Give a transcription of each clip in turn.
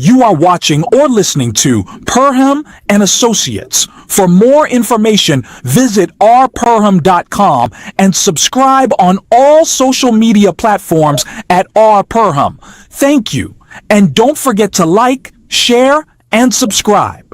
You are watching or listening to Purham and Associates. For more information, visit rpurham.com and subscribe on all social media platforms at rpurham. Thank you. And don't forget to like, share, and subscribe.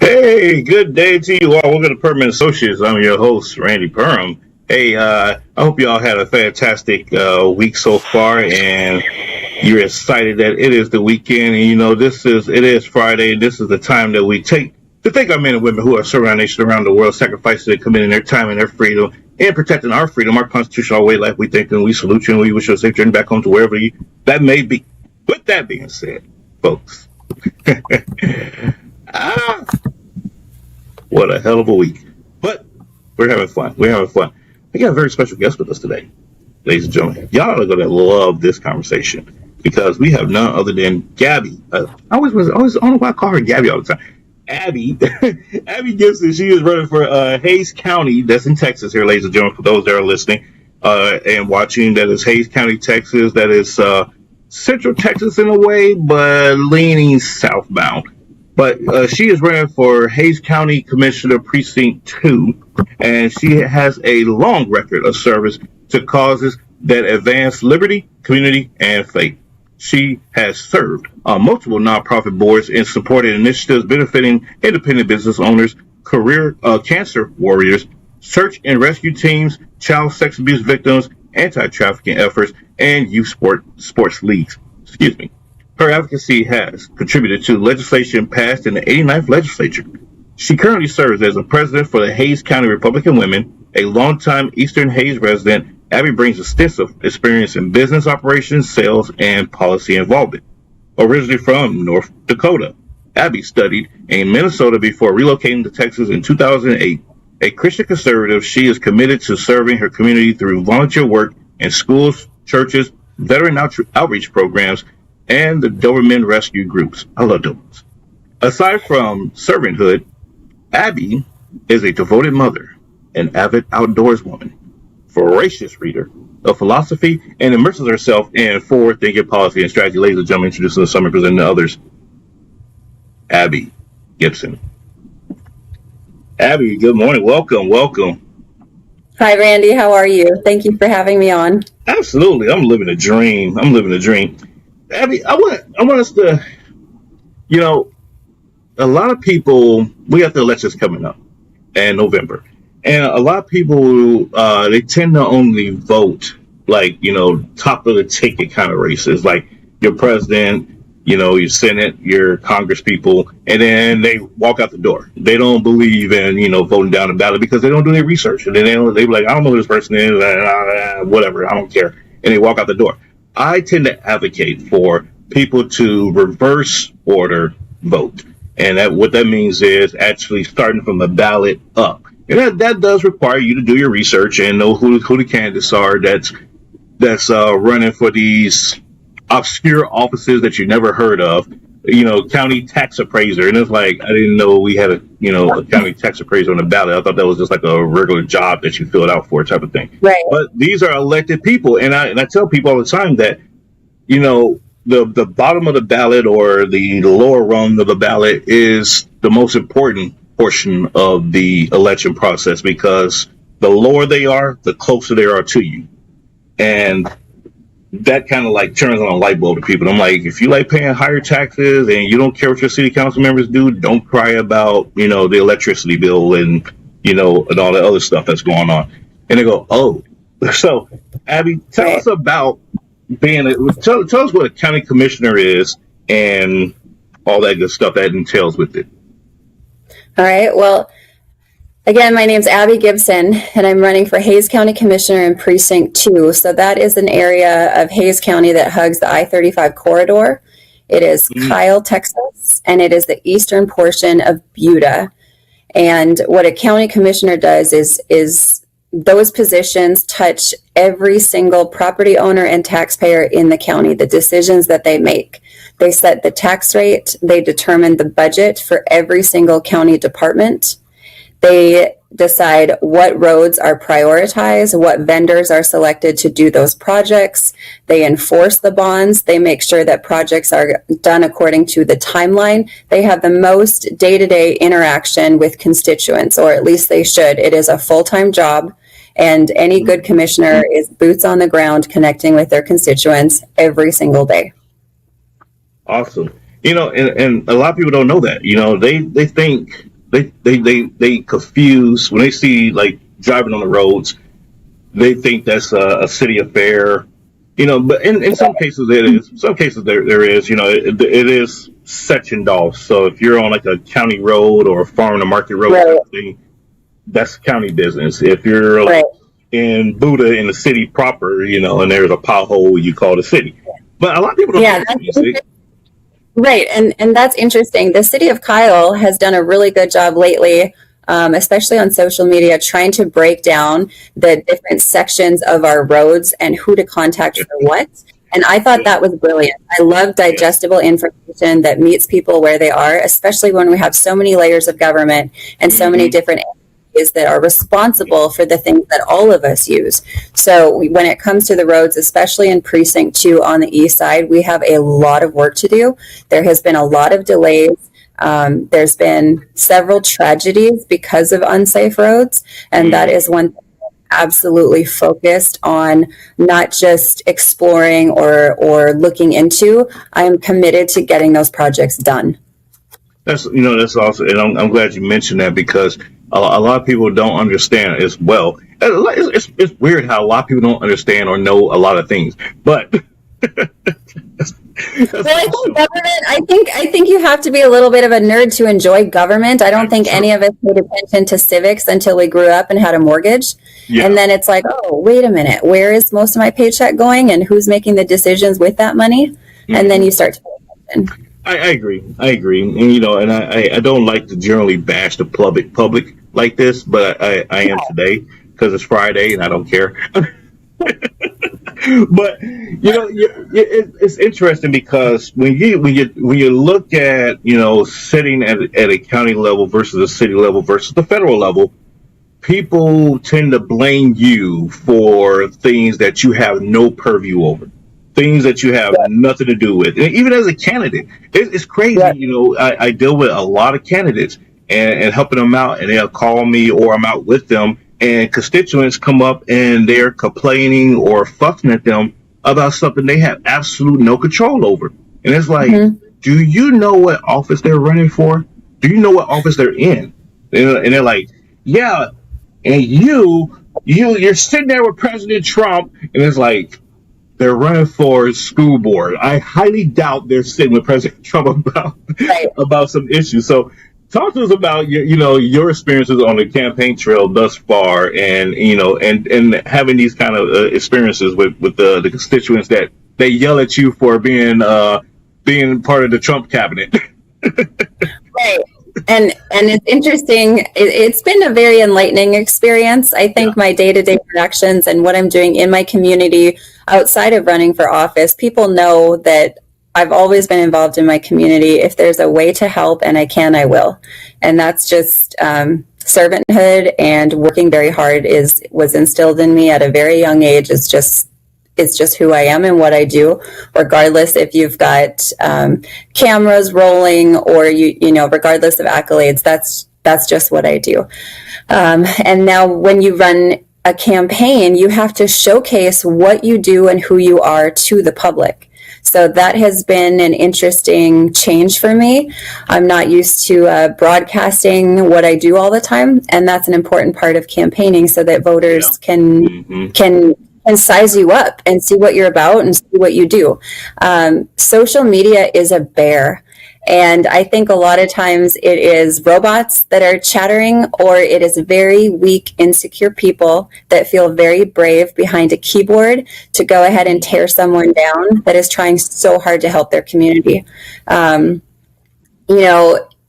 Hey, good day to you all. Welcome to Purham and Associates. I'm your host, Randy Purham. Hey, I hope you all had a fantastic week so far, and you're excited that it is the weekend. And you know, it is Friday, and this is the time that we take to thank our men and women who are serving our nation around the world, sacrificing and committing their time and their freedom, and protecting our freedom, our constitutional way of life. We thank and we salute you, and we wish you a safe journey back home to wherever that may be. With that being said, folks, what a hell of a week. But we're having fun. We're having fun. We got a very special guest with us today, ladies and gentlemen. Y'all are going to love this conversation because we have none other than Gabby. I don't know why I call her Gabby all the time. Abby. Abby Gibson. She is running for Hays County. That's in Texas here, ladies and gentlemen, for those that are listening and watching. That is Hays County, Texas. That is Central Texas in a way, but leaning southbound. But she is running for Hays County Commissioner Precinct 2, and she has a long record of service to causes that advance liberty, community, and faith. She has served on multiple nonprofit boards and supported initiatives benefiting independent business owners, career cancer warriors, search and rescue teams, child sex abuse victims, anti-trafficking efforts, and youth sports leagues. Excuse me. Her advocacy has contributed to legislation passed in the 89th legislature. She currently serves as a president for the Hays County Republican Women, a longtime Eastern Hays resident. Abby brings extensive experience in business operations, sales, and policy involvement. Originally from North Dakota, Abby studied in Minnesota before relocating to Texas in 2008. A Christian conservative, she is committed to serving her community through volunteer work in schools, churches, veteran outreach programs, and the Doberman rescue groups. I love Dobermans. Aside from servanthood, Abby is a devoted mother, an avid outdoors woman, voracious reader of philosophy, and immerses herself in forward-thinking policy and strategy. Ladies and gentlemen, introducing the summary, presenting to others, Abby Gibson. Abby, good morning. Welcome. Hi, Randy. How are you? Thank you for having me on. Absolutely. I'm living a dream. Abby, I want us to, a lot of people, we have the elections coming up in November. And a lot of people, they tend to only vote, top of the ticket kind of races, like your president, your Senate, your Congress people, and then they walk out the door. They don't believe in, voting down the ballot because they don't do their research. And then they be like, I don't know who this person is, whatever, I don't care. And they walk out the door. I tend to advocate for people to reverse order vote. And what that means is actually starting from the ballot up. And that does require you to do your research and know who the candidates are that's running for these obscure offices that you never heard of. County tax appraiser. And it's like, I didn't know we had a county tax appraiser on the ballot. I thought that was just like a regular job that you filled out for type of thing. Right. But these are elected people. And I tell people all the time that, the bottom of the ballot or the lower rung of the ballot is the most important portion of the election process, because the lower they are, the closer they are to you. And that kind of like turns on a light bulb to people. I'm like, if you like paying higher taxes and you don't care what your city council members do, don't cry about, the electricity bill and, and all the other stuff that's going on. And they go, oh. So, Abby, tell us about tell us what a county commissioner is and all that good stuff that entails with it. All right. Well, again, my name's Abby Gibson, and I'm running for Hays County Commissioner in Precinct 2. So that is an area of Hays County that hugs the I-35 corridor. It is Kyle, Texas, and it is the eastern portion of Buda. And what a county commissioner does is those positions touch every single property owner and taxpayer in the county, the decisions that they make. They set the tax rate, they determine the budget for every single county department. They decide what roads are prioritized, what vendors are selected to do those projects. They enforce the bonds. They make sure that projects are done according to the timeline. They have the most day-to-day interaction with constituents, or at least they should. It is a full-time job, and any good commissioner is boots on the ground connecting with their constituents every single day. Awesome. And a lot of people don't know that. They think they confuse when they see like driving on the roads. They think that's a city affair, but in some cases it is. Some cases there is, it is sectioned off. So if you're on like a county road or a farm to market road, right, that's county business. If you're like in Buda in the city proper, and there's a pothole, you call the city. But a lot of people don't know that. Right, and that's interesting. The city of Kyle has done a really good job lately, especially on social media, trying to break down the different sections of our roads and who to contact for what. And I thought that was brilliant. I love digestible information that meets people where they are, especially when we have so many layers of government and so many different entities that are responsible for the things that all of us use. So when it comes to the roads, especially in Precinct 2 on the east side, we have a lot of work to do. There has been a lot of delays. There's been several tragedies because of unsafe roads, and that is one thing absolutely focused on, not just exploring or looking into. I am committed to getting those projects done. That's awesome, and I'm glad you mentioned that, because a lot of people don't understand as well. It's weird how a lot of people don't understand or know a lot of things, but. Well, I think government. I think you have to be a little bit of a nerd to enjoy government. I don't think any of us paid attention to civics until we grew up and had a mortgage, and then it's like, oh, wait a minute, where is most of my paycheck going, and who's making the decisions with that money? And then you start to pay attention. I agree, and I don't like to generally bash the public like this, but I am today because it's Friday and I don't care. But it's interesting, because when you look at sitting at a county level versus a city level versus the federal level, people tend to blame you for things that you have no purview over, things that you have nothing to do with. And even as a candidate, it's crazy. I deal with a lot of candidates and helping them out, and they'll call me or I'm out with them, and constituents come up and they're complaining or fussing at them about something they have absolute no control over. And it's like, do you know what office they're running for? Do you know what office they're in? And they're like, yeah, and you're sitting there with President Trump, and it's like, they're running for school board. I highly doubt they're sitting with President Trump about some issues. So talk to us about your experiences on the campaign trail thus far, and and having these kind of experiences with the constituents that they yell at you for being part of the Trump cabinet. Right. And it's interesting. It's been a very enlightening experience. I think my day-to-day interactions and what I'm doing in my community outside of running for office, people know that I've always been involved in my community. If there's a way to help and I can, I will. And that's just servanthood, and working very hard was instilled in me at a very young age. It's it's just who I am and what I do, regardless if you've got cameras rolling or regardless of accolades. That's just what I do. And now when you run a campaign, you have to showcase what you do and who you are to the public. So that has been an interesting change for me. I'm not used to broadcasting what I do all the time, and that's an important part of campaigning so that voters can size you up and see what you're about and see what you do. Social media is a bear. And I think a lot of times it is robots that are chattering, or it is very weak, insecure people that feel very brave behind a keyboard to go ahead and tear someone down that is trying so hard to help their community.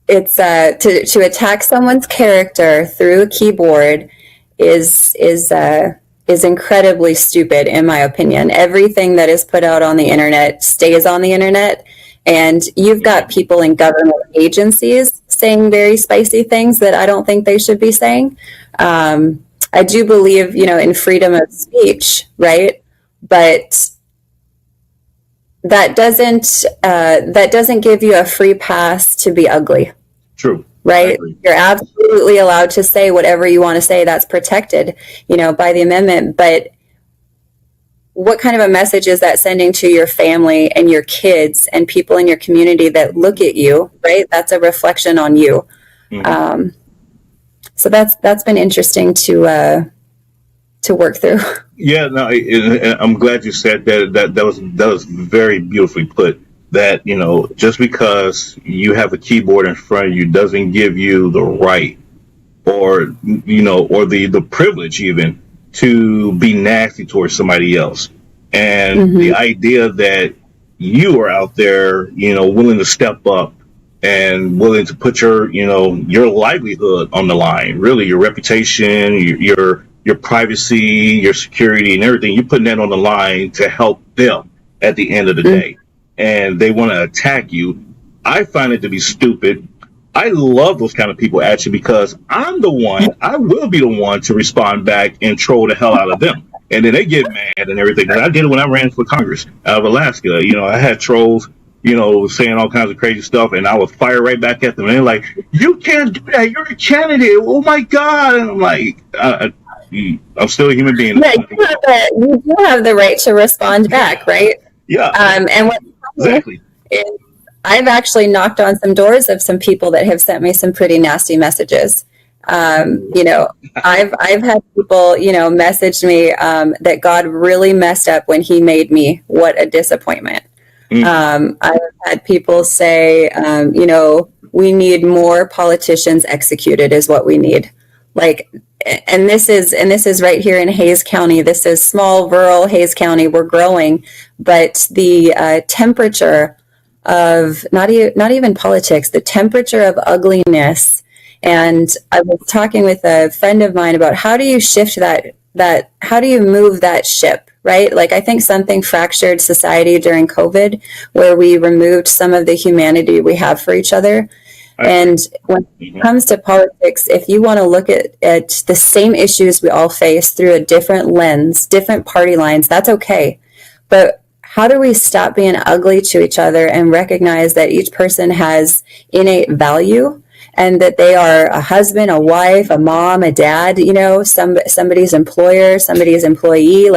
It's to attack someone's character through a keyboard is incredibly stupid, in my opinion. Everything that is put out on the internet stays on the internet. And you've got people in government agencies saying very spicy things that I don't think they should be saying. I do believe, in freedom of speech, right? But that doesn't give you a free pass to be ugly. True. Right? You're absolutely allowed to say whatever you want to say. That's protected, by the amendment. But what kind of a message is that sending to your family and your kids and people in your community that look at you, right? That's a reflection on you. Mm-hmm. So that's been interesting to work through. Yeah, no, I'm glad you said that. That was very beautifully put. That, just because you have a keyboard in front of you doesn't give you the right or the privilege even to be nasty towards somebody else. And the idea that you are out there, willing to step up and willing to put your livelihood on the line, really your reputation, your privacy, your security and everything, you're putting that on the line to help them at the end of the day. And they want to attack you. I find it to be stupid. I love those kind of people actually, because I will be the one to respond back and troll the hell out of them. And then they get mad and everything. And I did it when I ran for Congress out of Alaska. I had trolls, saying all kinds of crazy stuff, and I would fire right back at them. And they're like, "You can't do that. You're a candidate. Oh my God." And I'm like, I'm still a human being. Yeah, you do have the right to respond back, right? Yeah. And what exactly. I've actually knocked on some doors of some people that have sent me some pretty nasty messages. I've had people, message me that God really messed up when he made me. What a disappointment. I've had people say, we need more politicians executed is what we need. And this is right here in Hays County. This is small, rural Hays County. We're growing, but the temperature of not even politics, the temperature of ugliness. And I was talking with a friend of mine about how do you shift that how do you move that ship, right? I think something fractured society during COVID, where we removed some of the humanity we have for each other. And when it comes to politics, if you want to look at the same issues we all face through a different lens, different party lines, that's okay. But how do we stop being ugly to each other and recognize that each person has innate value and that they are a husband, a wife, a mom, a dad, somebody's employer, somebody's employee.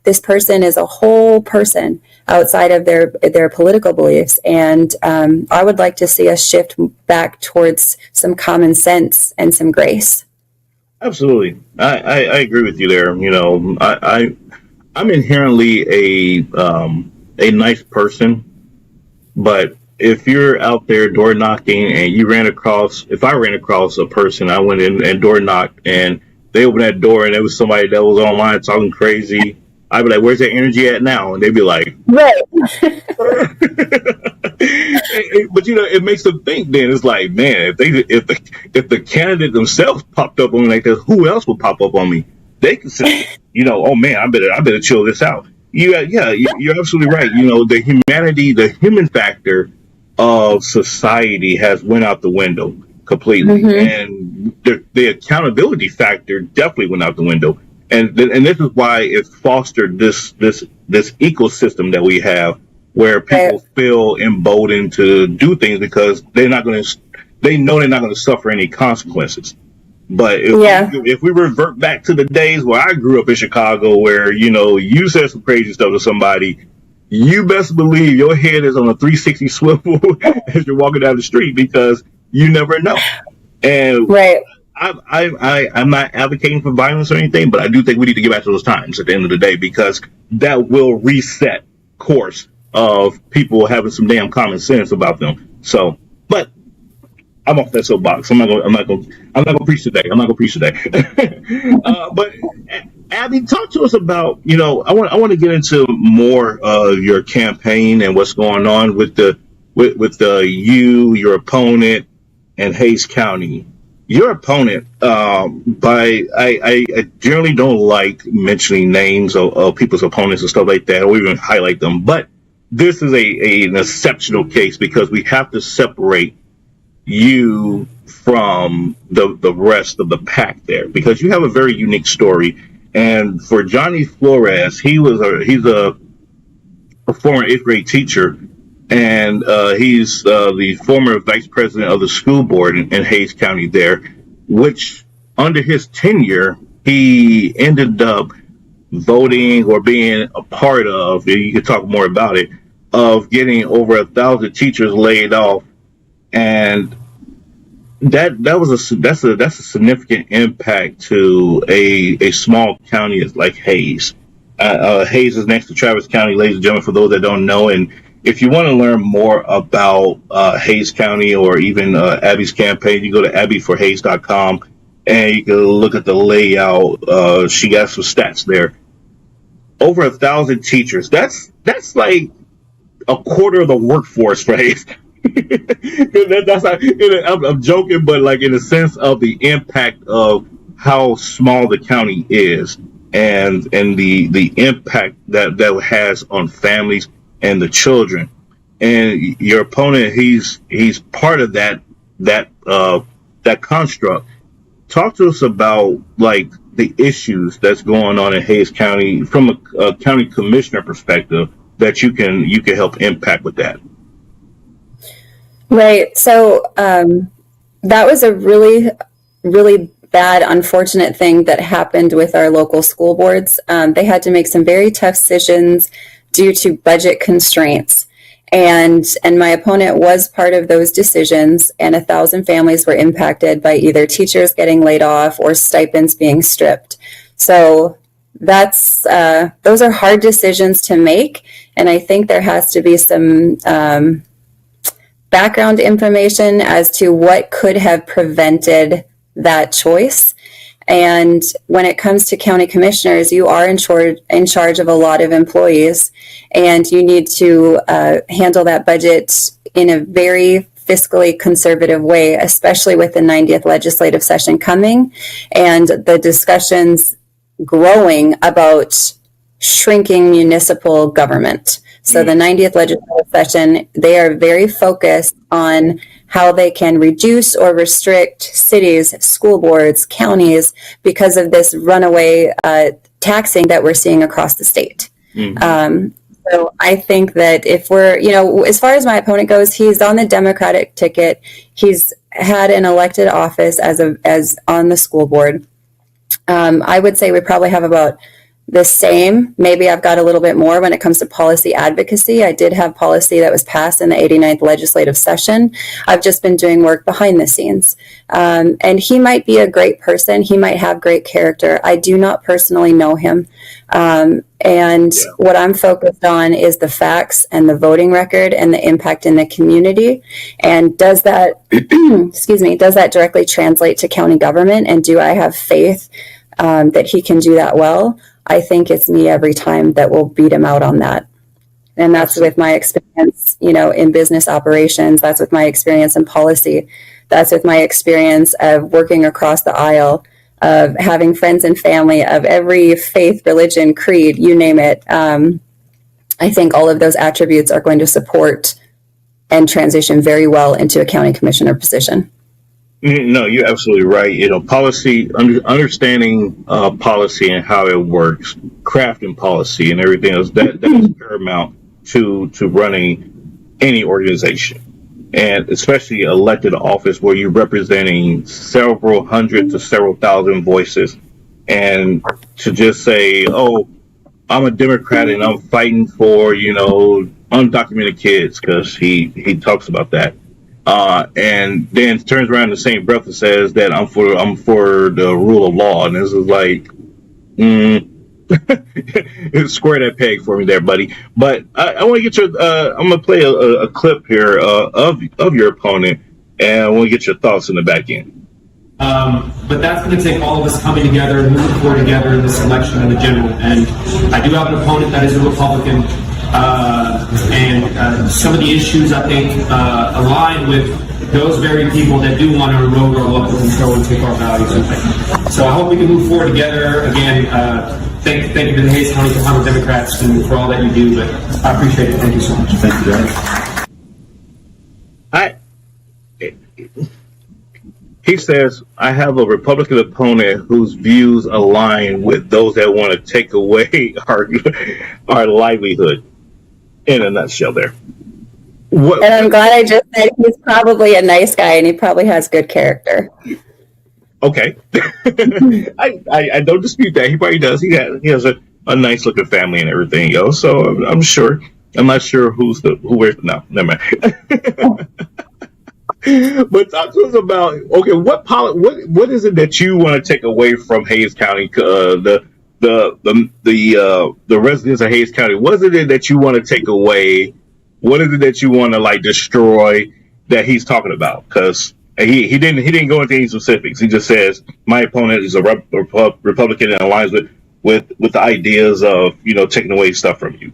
This person is a whole person outside of their political beliefs. And I would like to see us shift back towards some common sense and some grace. Absolutely. I agree with you there. I'm inherently a nice person, but if you're out there door knocking and if I ran across a person, I went in and door knocked and they opened that door and there was somebody that was online talking crazy, I'd be like, "Where's that energy at now?" And they'd be like, right. But it makes them think. Then it's like, man, if the candidate themselves popped up on me like this, who else would pop up on me? They can say, oh man, I better chill this out. You're absolutely right. The humanity, the human factor of society has went out the window completely, and the accountability factor definitely went out the window. and this is why it's fostered this ecosystem that we have, where people feel emboldened to do things because they know they're not going to suffer any consequences. But if we revert back to the days where I grew up in Chicago, where, you said some crazy stuff to somebody, you best believe your head is on a 360 swivel as you're walking down the street, because you never know. And I'm not advocating for violence or anything, but I do think we need to get back to those times at the end of the day, because that will reset course of people having some damn common sense about them. So, but I'm off that soapbox. I'm not gonna preach today. But Abby, talk to us about, I want to get into more of your campaign and what's going on with your opponent, and Hays County. Your opponent, I generally don't like mentioning names of people's opponents and stuff like that, or even highlight them. But this is an exceptional case, because we have to separate you from the rest of the pack there, because you have a very unique story. And for Johnny Flores, he's a former 8th grade teacher, and he's the former vice president of the school board in Hays County there, which under his tenure, he ended up voting or being a part of, you can talk more about it, of getting over 1,000 teachers laid off. And that's a significant impact to a small county like Hays. Hays is next to Travis County, ladies and gentlemen, for those that don't know. And if you want to learn more about Hays County, or even Abby's campaign, you go to abbyforhays.com and you can look at the layout. She got some stats there. Over 1,000 teachers. That's like a quarter of the workforce for Hays. That's not, I'm joking, but like in the sense of the impact of how small the county is, and the impact that has on families and the children. And your opponent, he's part of that construct. Talk to us about like the issues that's going on in Hays County from a county commissioner perspective that you can help impact with that. Right. So that was a really, really bad, unfortunate thing that happened with our local school boards. They had to make some very tough decisions due to budget constraints. And my opponent was part of those decisions, and 1,000 families were impacted by either teachers getting laid off or stipends being stripped. So those are hard decisions to make. And I think there has to be some background information as to what could have prevented that choice. And when it comes to county commissioners, you are in charge of a lot of employees, and you need to handle that budget in a very fiscally conservative way, especially with the 90th legislative session coming and the discussions growing about shrinking municipal government. So the 90th legislative session, they are very focused on how they can reduce or restrict cities, school boards, counties, because of this runaway taxing that we're seeing across the state. Mm-hmm. So I think that if we're, as far as my opponent goes, he's on the Democratic ticket. He's had an elected office as on the school board. I would say we probably have about the same. Maybe I've got a little bit more when it comes to policy advocacy. I did have policy that was passed in the 89th legislative session. I've just been doing work behind the scenes. And he might be a great person. He might have great character. I do not personally know him. What I'm focused on is the facts and the voting record and the impact in the community. And does that, does that directly translate to county government? And do I have faith that he can do that well? I think it's me every time that will beat him out on that. And that's with my experience, in business operations. That's with my experience in policy. That's with my experience of working across the aisle, of having friends and family of every faith, religion, creed, you name it. I think all of those attributes are going to support and transition very well into a county commissioner position. No, you're absolutely right. Policy, understanding policy and how it works, crafting policy and everything else, that is paramount to running any organization, and especially elected office where you're representing several hundred to several thousand voices, and to just say, "Oh, I'm a Democrat and I'm fighting for undocumented kids," because he talks about that. And then turns around in the same breath and says that I'm for the rule of law, and this is like, square that peg for me there, buddy. But I want to get your, I'm gonna play a clip here of your opponent, and I want to get your thoughts in the back end. But that's going to take all of us coming together and moving forward together in this election in the general. And I do have an opponent that is a Republican. And some of the issues, I think, align with those very people that do want to erode our local control and take our values away. So I hope we can move forward together. Again, thank you to the Hays County Democrats and for all that you do, but I appreciate it. Thank you so much. Thank you, guys. He says, I have a Republican opponent whose views align with those that want to take away our livelihood. In a nutshell there. And I'm glad I just said he's probably a nice guy and he probably has good character. Okay. I don't dispute that. He probably does. He has a nice looking family and everything else. So I'm sure. I'm not sure who wears. No, never mind. But talk to us about, okay, what is it that you want to take away from Hays County, the residents of Hays County? What is it that you want to take away? What is it that you want to destroy that he's talking about? Because he didn't go into any specifics. He just says my opponent is a Republican and aligns with the ideas of taking away stuff from you.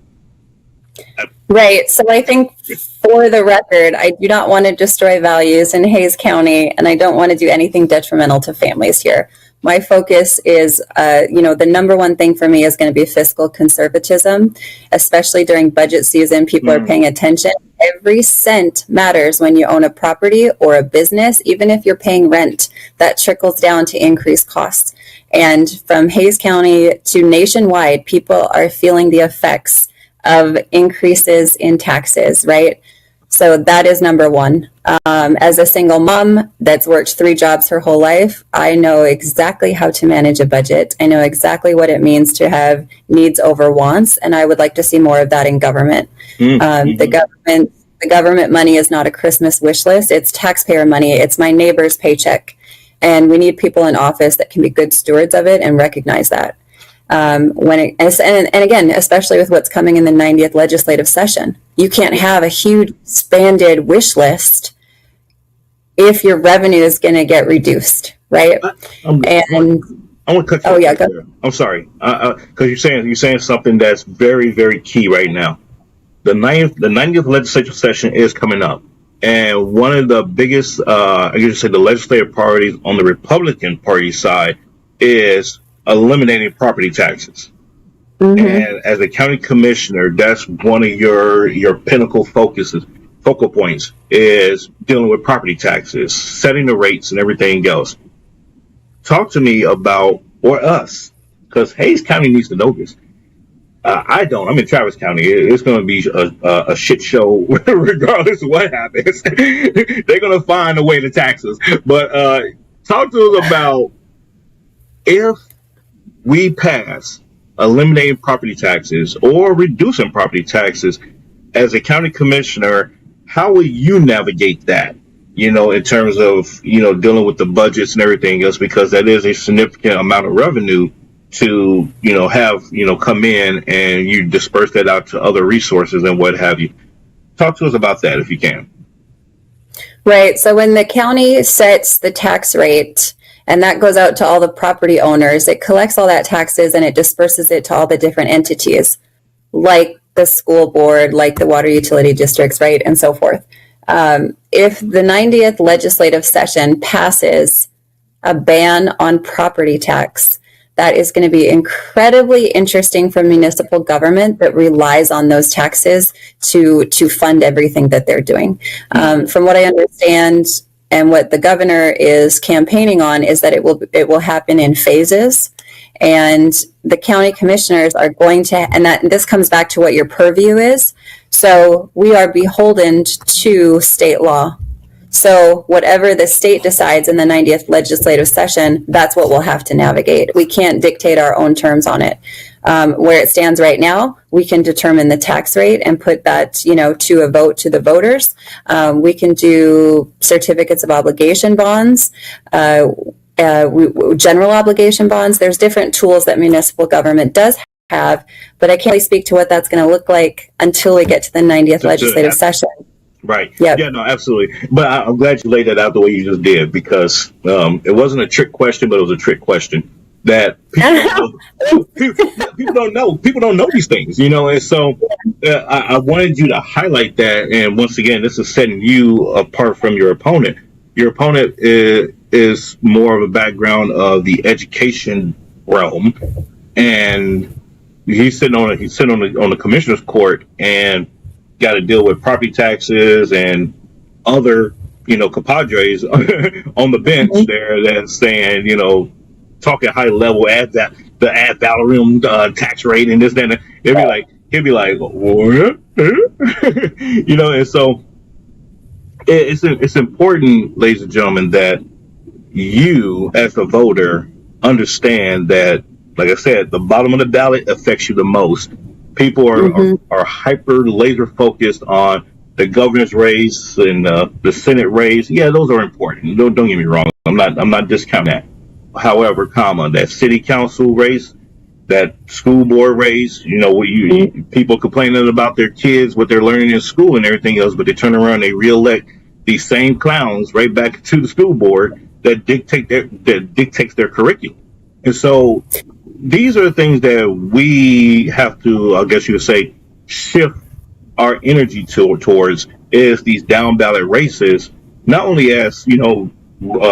Right. So I think, for the record, I do not want to destroy values in Hays County, and I don't want to do anything detrimental to families here. My focus is, the number one thing for me is going to be fiscal conservatism, especially during budget season. People are paying attention. Every cent matters when you own a property or a business, even if you're paying rent. That trickles down to increased costs. And from Hays County to nationwide, people are feeling the effects of increases in taxes, right? So that is number one. As a single mom that's worked 3 jobs her whole life, I know exactly how to manage a budget. I know exactly what it means to have needs over wants, and I would like to see more of that in government. The government money is not a Christmas wish list. It's taxpayer money. It's my neighbor's paycheck. And we need people in office that can be good stewards of it and recognize that. And again, especially with what's coming in the 90th legislative session, you can't have a huge expanded wish list if your revenue is going to get reduced, right? I want to cut you off. Yeah, go. There. I'm sorry, because you're saying something that's very, very key right now. The 90th legislative session is coming up, and one of the biggest, I guess you say, the legislative priorities on the Republican Party side is eliminating property taxes. And as a county commissioner, that's one of your pinnacle focal points is dealing with property taxes, setting the rates and everything else. Talk to me about, or us, because Hays County needs to know this. I don't. I'm in Travis County. It's going to be a shit show regardless of what happens. They're going to find a way to tax us. But talk to us about, if we pass eliminating property taxes or reducing property taxes, as a county commissioner, how will you navigate that, in terms of, dealing with the budgets and everything else, because that is a significant amount of revenue to, have, come in, and you disperse that out to other resources and what have you. Talk to us about that if you can. Right. So when the county sets the tax rate, and that goes out to all the property owners, it collects all that taxes and it disperses it to all the different entities, like the school board, like the water utility districts, right, and so forth. If the 90th legislative session passes a ban on property tax, that is going to be incredibly interesting for municipal government that relies on those taxes to fund everything that they're doing. From what I understand, And what the governor is campaigning on is that it will happen in phases. And the county commissioners are going to, and this comes back to what your purview is. So we are beholden to state law. So whatever the state decides in the 90th legislative session, that's what we'll have to navigate. We can't dictate our own terms on it. Where it stands right now, we can determine the tax rate and put that, to a vote to the voters. We can do certificates of obligation bonds, general obligation bonds. There's different tools that municipal government does have, but I can't really speak to what that's going to look like until we get to the 90th legislative session. Right. Yep. Yeah, no, absolutely. But I'm glad you laid that out the way you just did, because it wasn't a trick question, but it was a trick question that people don't know. People don't know these things, and so I wanted you to highlight that. And once again, this is setting you apart from your opponent. Your opponent is more of a background of the education realm, and he's sitting on the commissioner's court and got to deal with property taxes and other, compadres on the bench there that's saying, talking high level the ad valorem tax rate and this, that, and he'll be like, what? And so it's important, ladies and gentlemen, that you as the voter understand that, like I said, the bottom of the ballot affects you the most. People are hyper laser focused on the governor's race and the Senate race. Yeah, those are important. Don't get me wrong. I'm not discounting that. However, that city council race, that school board race, people complaining about their kids, what they're learning in school and everything else, but they turn around and they reelect these same clowns right back to the school board that dictates their curriculum. And so these are the things that we have to, I guess you would say, shift our energy towards, is these down ballot races, not only as,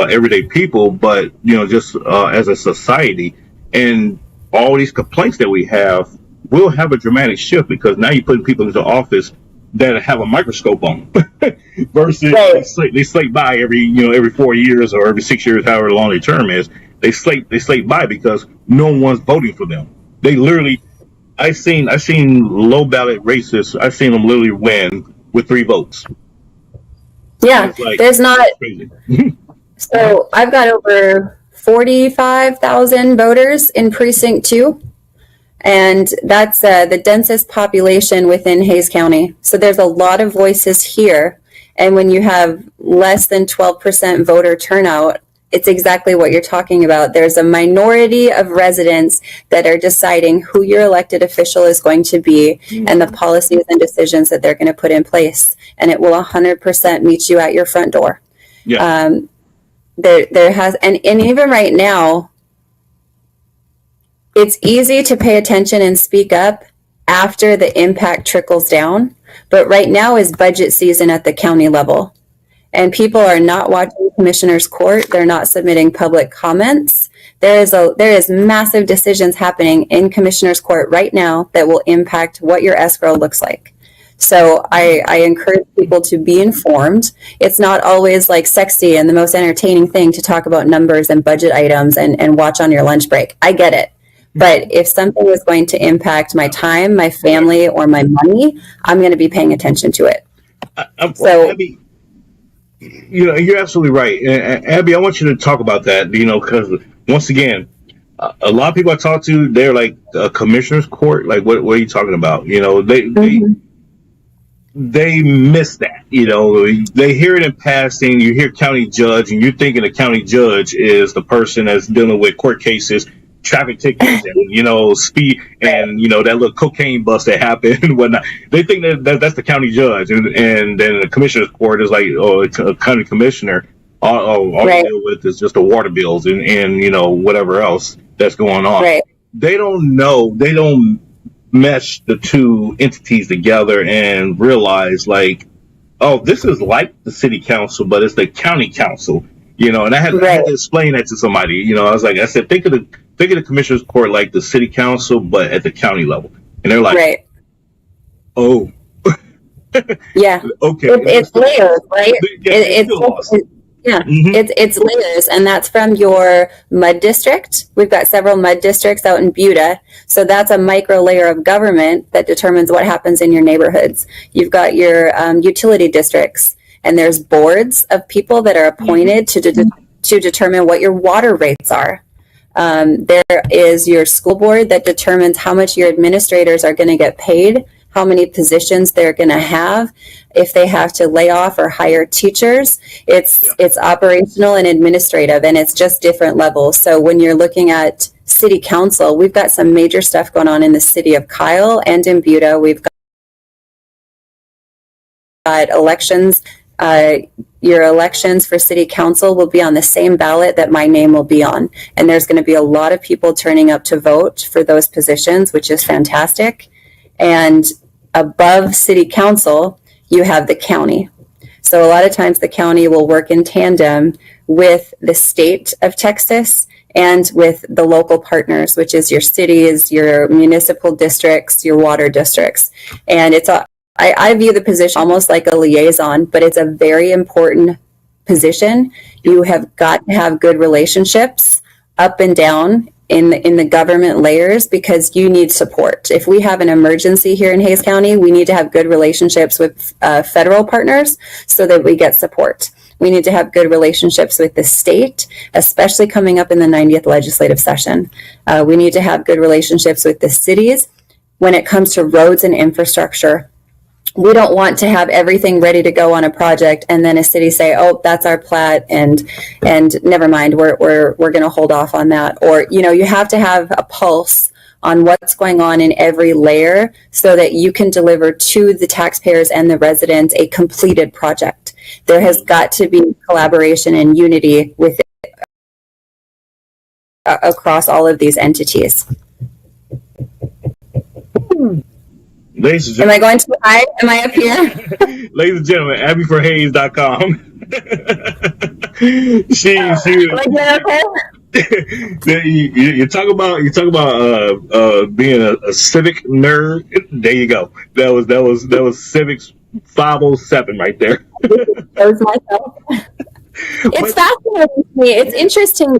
everyday people, but, just as a society. And all these complaints that we have will have a dramatic shift, because now you're putting people into office that have a microscope on versus they slate by every 4 years or every 6 years, however long their term is. They slate by because no one's voting for them. They literally, I've seen low ballot races. I've seen them literally win with 3 votes. Yeah, there's not. So I've got over 45,000 voters in Precinct 2, and that's the densest population within Hays County. So there's a lot of voices here, and when you have less than 12% voter turnout, it's exactly what you're talking about. There's a minority of residents that are deciding who your elected official is going to be and the policies and decisions that they're going to put in place. And it will 100% meet you at your front door. Yeah. There has, and even right now, it's easy to pay attention and speak up after the impact trickles down. But right now is budget season at the county level. And people are not watching Commissioner's Court. They're not submitting public comments. There is massive decisions happening in Commissioner's Court right now that will impact what your escrow looks like. So I encourage people to be informed. It's not always like sexy and the most entertaining thing to talk about numbers and budget items and watch on your lunch break. I get it. But if something is going to impact my time, my family, or my money, I'm going to be paying attention to it. Abby, you're absolutely right. And Abby, I want you to talk about that, because once again, a lot of people I talk to, they're like, a commissioner's court, like, what are you talking about? They miss that. They hear it in passing. You hear county judge, and you're thinking a county judge is the person that's dealing with court cases, traffic tickets, and speed, and that little cocaine bust that happened and whatnot. They think that's the county judge, and then the commissioner's court is like, oh, it's a county commissioner. All they deal with is just the water bills and whatever else that's going on. Right. They don't know. They don't mesh the two entities together and realize, like, oh, this is like the city council, but it's the county council. And I had to explain that to somebody. I was like, I said, think of the commissioner's court like the city council, but at the county level. And they're like, oh, yeah, okay, it's layers, right? It's Yeah, Mhm. it's layers, and that's from your mud district. We've got several mud districts out in Buda, so that's a micro layer of government that determines what happens in your neighborhoods. You've got your utility districts, and there's boards of people that are appointed to determine what your water rates are. There is your school board that determines how much your administrators are going to get paid, how many positions they're going to have, if they have to lay off or hire teachers. It's operational and administrative, and it's just different levels. So when you're looking at city council, we've got some major stuff going on in the city of Kyle and in Buda. We've got elections. Your elections for city council will be on the same ballot that my name will be on. And there's going to be a lot of people turning up to vote for those positions, which is fantastic. And above city council, you have the county. So a lot of times the county will work in tandem with the state of Texas and with the local partners, which is your cities, your municipal districts, your water districts. And I view the position almost like a liaison, but it's a very important position. You have got to have good relationships up and down in the government layers, because you need support. If we have an emergency here in Hays County, we need to have good relationships with federal partners so that we get support. We need to have good relationships with the state, especially coming up in the 90th legislative session. We need to have good relationships with the cities when it comes to roads and infrastructure. We don't want to have everything ready to go on a project and then a city say, "Oh, that's our plat," and never mind, we're going to hold off on that. Or, you have to have a pulse on what's going on in every layer so that you can deliver to the taxpayers and the residents a completed project. There has got to be collaboration and unity with across all of these entities. Ladies and Am I gentlemen, going too high? Am I up here? ladies and gentlemen, AbbyForHays.com. she Am I doing okay? you talk about being a civic nerd. There you go. That was civics 507 right there. That was myself. It's fascinating to me. It's interesting.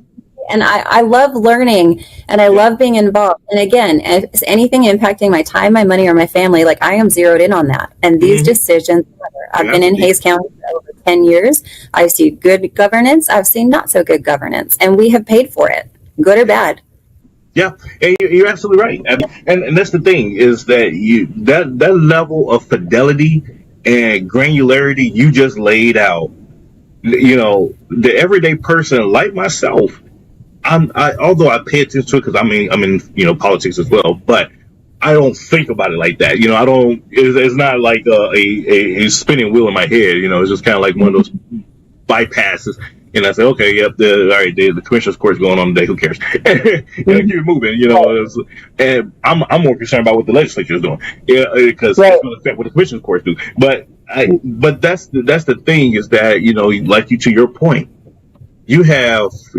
And I love learning, and I love being involved. And again, if it's anything impacting my time, my money, or my family, like, I am zeroed in on that. And these decisions, I've been in Hays County for over 10 years. I've seen good governance. I've seen not so good governance. And we have paid for it, good or bad. Yeah, and you're absolutely right. And that's the thing, is that that level of fidelity and granularity you just laid out, the everyday person like myself, although I pay attention to it because I'm in politics as well, but I don't think about it like that. I don't. It's not like a spinning wheel in my head. It's just kind of like one of those bypasses. And I say, okay, yep, all right, the commissioner's court is going on today. Who cares? And keep it moving. And I'm more concerned about what the legislature is doing, because it's going to affect what the commissioner's courts do. But that's the thing, is that like to your point. You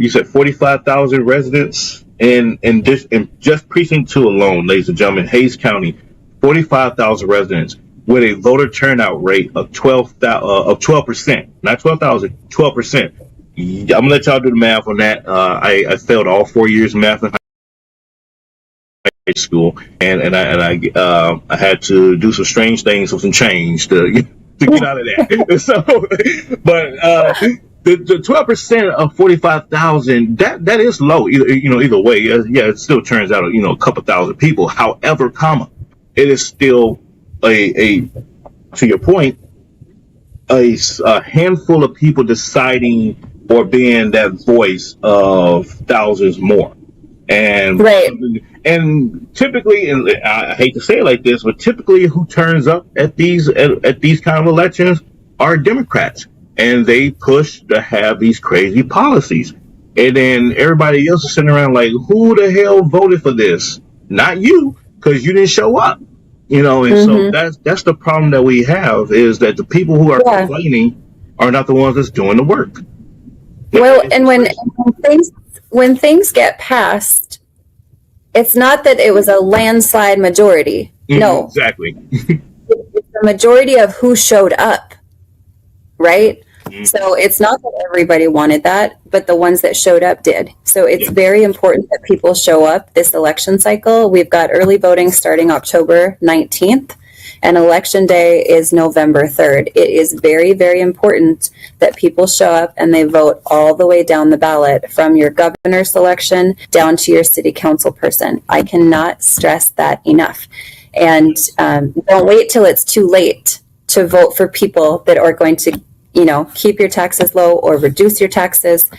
said 45,000 residents in just precinct 2 alone, ladies and gentlemen, Hays County, 45,000 residents with a voter turnout rate of 12%, not 12,000, 12%. I'm gonna let y'all do the math on that. I failed all 4 years of math in high school, and I had to do some strange things with some change to get out of that. So, but. The 12% of 45,000, that is low. Either way, yeah, it still turns out a couple thousand people. However, it is still a to your point, a handful of people deciding or being that voice of thousands more. And and typically, and I hate to say it like this, but typically, who turns up at these kind of elections are Democrats. And they push to have these crazy policies. And then everybody else is sitting around like, who the hell voted for this? Not you, because you didn't show up. So that's the problem that we have, is that the people who are complaining are not the ones that's doing the work. Well, and when things get passed, it's not that it was a landslide majority. No. Exactly. It's the majority of who showed up, right? So it's not that everybody wanted that, but the ones that showed up did. So it's Yeah. very important that people show up this election cycle. We've got early voting starting October 19th, and election day is November 3rd. It is very, very important that people show up and they vote all the way down the ballot, from your governor selection down to your city council person. I cannot stress that enough. And don't wait till it's too late to vote for people that are going to, keep your taxes low or reduce your taxes.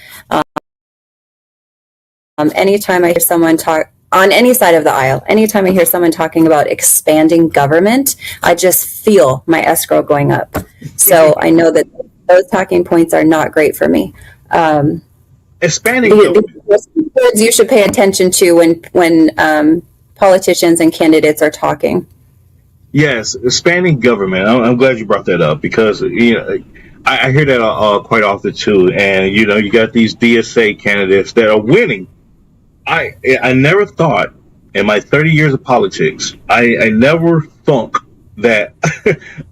Anytime I hear someone talk on any side of the aisle, anytime I hear someone talking about expanding government, I just feel my escrow going up. So I know that those talking points are not great for me. Expanding The words you should pay attention to when politicians and candidates are talking. Yes, expanding government. I'm glad you brought that up because I hear that quite often too. And you got these DSA candidates that are winning. I never thought in my 30 years of politics, I never thunk that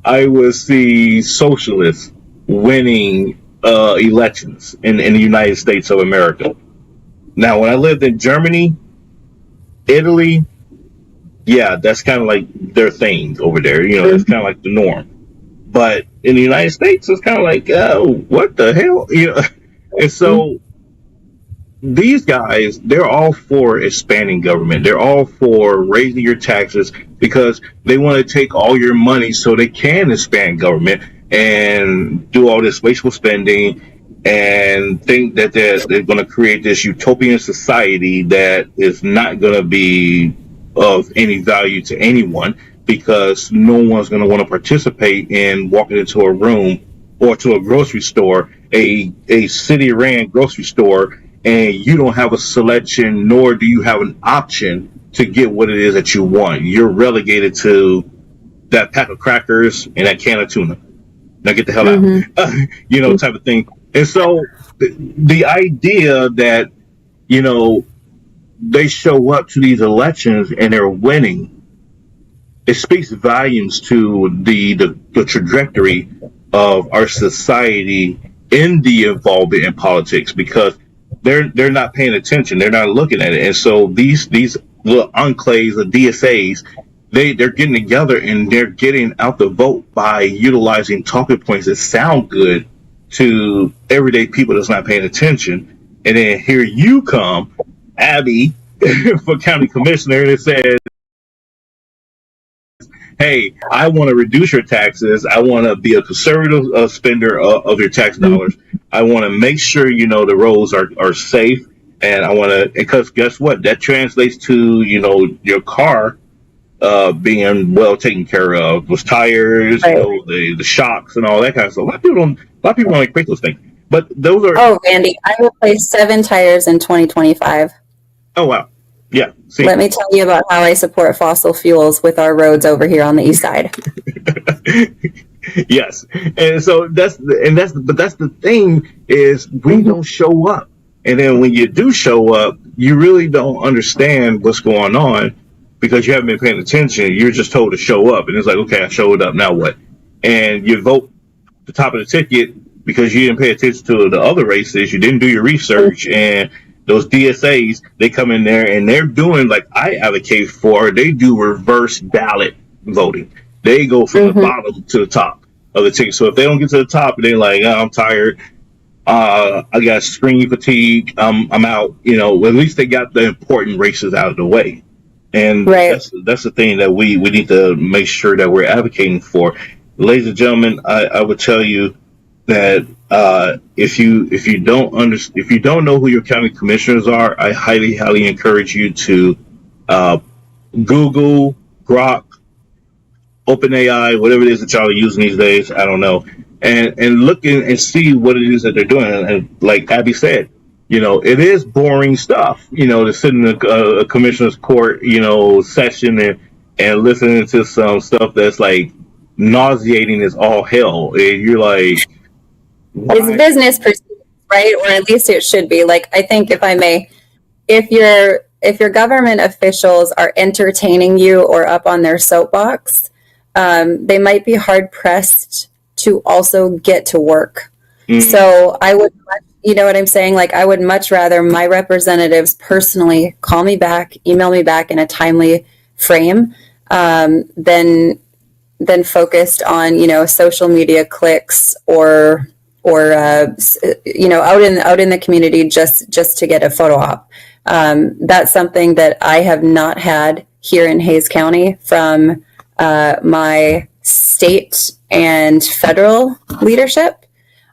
I would see socialists winning elections in the United States of America. Now, when I lived in Germany, Italy, yeah, that's kind of like their thing over there. That's kind of like the norm. But in the United States, it's kind of like, oh, what the hell? And so these guys, they're all for expanding government. They're all for raising your taxes because they want to take all your money so they can expand government and do all this wasteful spending and think that they're going to create this utopian society that is not going to be of any value to anyone because no one's going to want to participate in walking into a room or to a grocery store, a city-ran grocery store, and you don't have a selection, nor do you have an option to get what it is that you want. You're relegated to that pack of crackers and that can of tuna. Now get the hell out, type of thing. And so the idea that, they show up to these elections and they're winning, it speaks volumes to the trajectory of our society in the involvement in politics because they're not paying attention, they're not looking at it, and so these little enclaves of DSAs, they're getting together and they're getting out the vote by utilizing talking points that sound good to everyday people that's not paying attention, and then here you come, Abby, for county commissioner, and it says, hey, I want to reduce your taxes. I want to be a conservative spender of your tax dollars. I want to make sure, the roads are safe. And I want to, because guess what? That translates to, your car being well taken care of, with tires, Right. The shocks and all that kind of stuff. A lot of people don't create those things. But those are. Oh, Randy, I replaced 7 tires in 2025. Oh, wow. Yeah. See. Let me tell you about how I support fossil fuels with our roads over here on the east side. Yes. And so that's the thing is we don't show up. And then when you do show up, you really don't understand what's going on because you haven't been paying attention. You're just told to show up. And it's like, okay, I showed up. Now what? And you vote the top of the ticket because you didn't pay attention to the other races. You didn't do your research. And those DSAs, they come in there and they're doing like I advocate for. They do reverse ballot voting. They go from the bottom to the top of the ticket. So if they don't get to the top, they're like, oh, I'm tired. I got screen fatigue. I'm out. At least they got the important races out of the way. And Right. that's the thing that we need to make sure that we're advocating for. Ladies and gentlemen, I would tell you that if you don't know who your county commissioners are, I highly encourage you to Google, Grok, OpenAI, whatever it is that y'all are using these days. I don't know, and look and see what it is that they're doing. And like Abby said, it is boring stuff. To sit in a commissioner's court, session and listening to some stuff that's like nauseating as all hell. And you're like, why? It's business proceedings, right? Or at least it should be. Like, I think, if I may, if your government officials are entertaining you or up on their soapbox, they might be hard pressed to also get to work. So I would, you know what I'm saying? Like, I would much rather my representatives personally call me back, email me back in a timely frame, than focused on, you know, social media clicks or you know, out in the community just to get a photo op. That's something that I have not had here in Hays County from my state and federal leadership.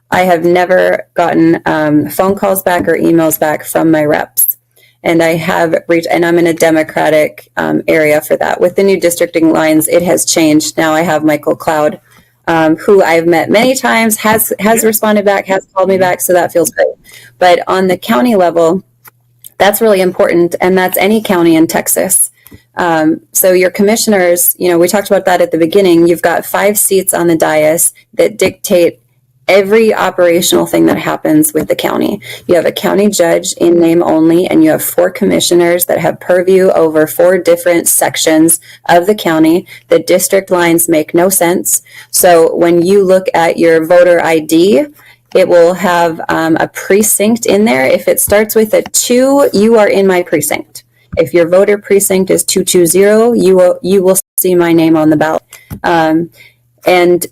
I have never gotten phone calls back or emails back from my reps. And I have reached, and I'm in a Democratic area for that. With the new districting lines, it has changed. Now I have Michael Cloud, who I've met many times, has responded back, has called me back, so that feels great. But on the county level, that's really important, and that's any county in Texas. So your commissioners, you know, we talked about that at the beginning. You've got 5 seats on the dais that dictate every operational thing that happens with the county. You have a county judge in name only, and you have 4 commissioners that have purview over 4 different sections of the county. The district lines make no sense. So when you look at your voter ID, it will have a precinct in there. If it starts with a 2, you are in my precinct. If your voter precinct is 220, you will see my name on the ballot. And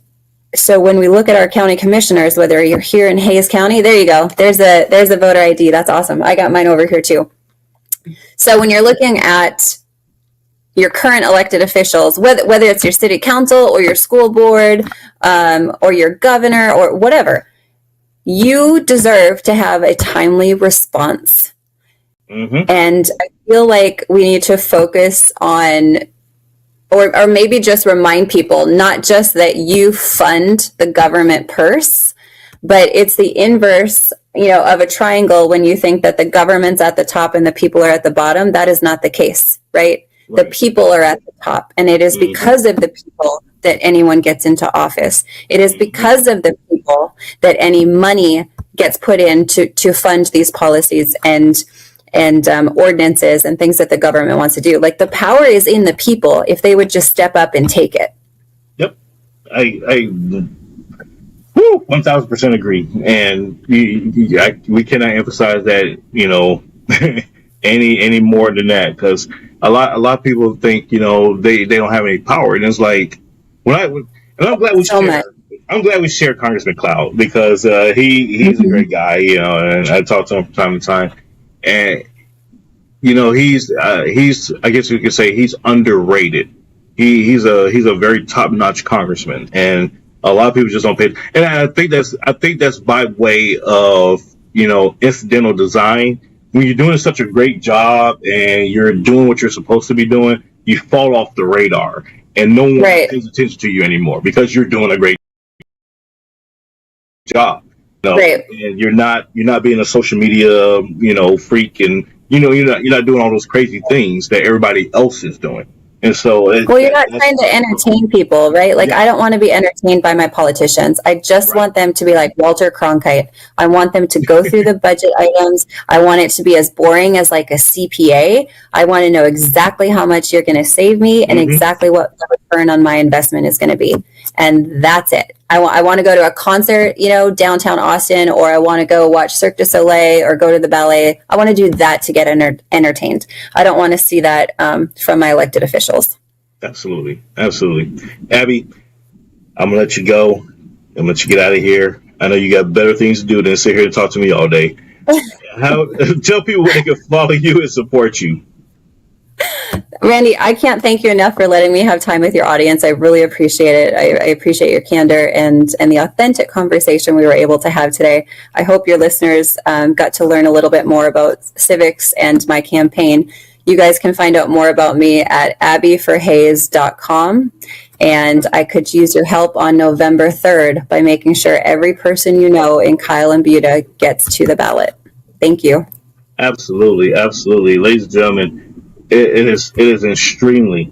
so when we look at our county commissioners, whether you're here in Hays County, there you go. There's a voter ID. That's awesome. I got mine over here too. So when you're looking at your current elected officials, whether it's your city council or your school board, or your governor or whatever, you deserve to have a timely response. And I feel like we need to focus on, or maybe just remind people, not just that you fund the government purse, but it's the inverse, you know, of a triangle. When you think that the government's at the top and the people are at the bottom, that is not the case, right? The people are at the top, and it is because of the people that anyone gets into office. It is because of the people that any money gets put in to fund these policies and ordinances and things that the government wants to do. Like, the power is in the people if they would just step up and take it. Yep. I 1000% agree. And we cannot emphasize that, you know, any more than that, because a lot of people think, you know, they don't have any power. And it's like, and I'm glad we share Congressman Cloud, because he's a great guy, you know, and I talk to him from time to time. And, you know, he's I guess you could say he's underrated. He's a very top-notch congressman, and a lot of people just don't pay. And I think that's by way of, you know, incidental design. When you're doing such a great job and you're doing what you're supposed to be doing, you fall off the radar, and no one pays attention to you anymore because you're doing a great job. You know? And you're not being a social media, you know, freak, and you know you're not doing all those crazy things that everybody else is doing. And so, you're not trying to entertain people, right? Like, I don't want to be entertained by my politicians. I just want them to be like Walter Cronkite. I want them to go through the budget items. I want it to be as boring as like a CPA. I want to know exactly how much you're going to save me and exactly what the return on my investment is going to be. And that's it. I want to go to a concert, you know, downtown Austin, or I want to go watch Cirque du Soleil or go to the ballet. I want to do that to get entertained. I don't want to see that from my elected officials. Absolutely. Abby, I'm going to let you go. I'm going to let you get out of here. I know you got better things to do than sit here and talk to me all day. Tell people where they can follow you and support you. Randy, I can't thank you enough for letting me have time with your audience. I really appreciate it. I appreciate your candor and the authentic conversation we were able to have today. I hope your listeners got to learn a little bit more about civics and my campaign. You guys can find out more about me at abbyforhays.com. And I could use your help on November 3rd by making sure every person you know in Kyle and Buda gets to the ballot. Thank you. Absolutely. Ladies and gentlemen, it is extremely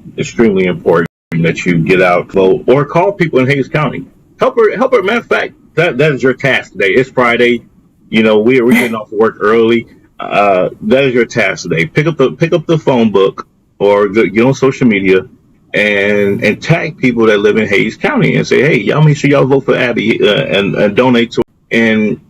important that you get out, vote, or call people in Hays County. Help her. Matter of fact, that is your task today. It's Friday. You know, we're getting off work early. That is your task today. Pick up the phone book or get on social media and tag people that live in Hays County and say, hey, y'all make sure y'all vote for Abby and donate to her. and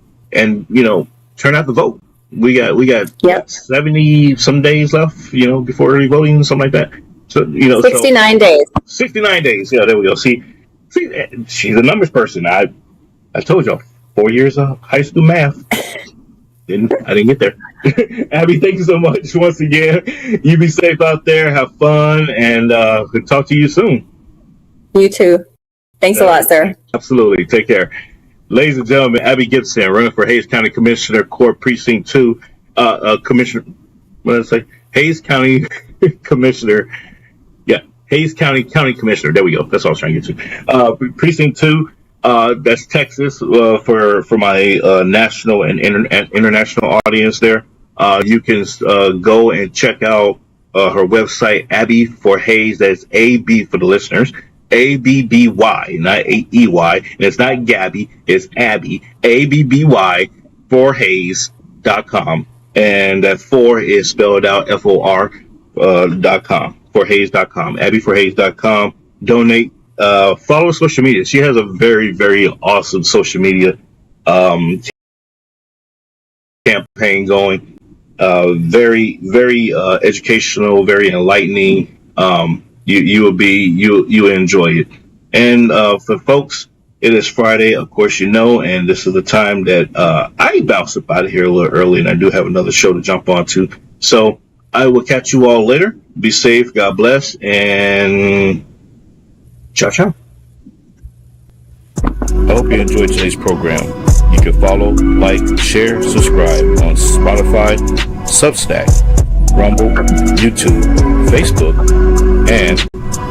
turn out the vote. We got Yep. 70 some days left, before early voting, something like that. So 69 days. 69 days. Yeah, there we go. See, she's a numbers person. I told y'all 4 years of high school math. I didn't get there. Abby, thank you so much once again. You be safe out there, have fun, and we'll talk to you soon. You too. Thanks a lot, sir. Absolutely. Take care. Ladies and gentlemen, Abby Gibson, running for Hays County Commissioner Court Precinct 2. Commissioner, what did I say? Hays County Commissioner. Yeah, Hays County Commissioner. There we go. That's what I was trying to get to. Precinct 2. That's Texas for my national and international audience there. You can go and check out her website, Abby for Hays. That's AB for the listeners. ABBY, not AEY. And it's not Gabby, it's Abby. ABBY for Hays.com. And that 4 is spelled out FOR.com. forhays.com. AbbyForHays.com. Donate. Follow social media. She has a very, very awesome social media campaign going. Very, very educational, very enlightening. You will enjoy it. And for folks, it is Friday, of course, and this is the time that I bounce up out of here a little early, and I do have another show to jump onto. So I will catch you all later. Be safe. God bless, and ciao, ciao. I hope you enjoyed today's program. You can follow, like, share, subscribe on Spotify, Substack, Rumble, YouTube, Facebook, and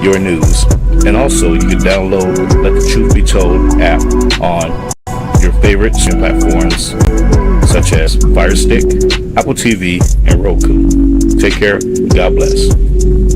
your news. And also, you can download Let the Truth Be Told app on your favorite platforms, such as Fire Stick, Apple TV, and Roku. Take care. God bless.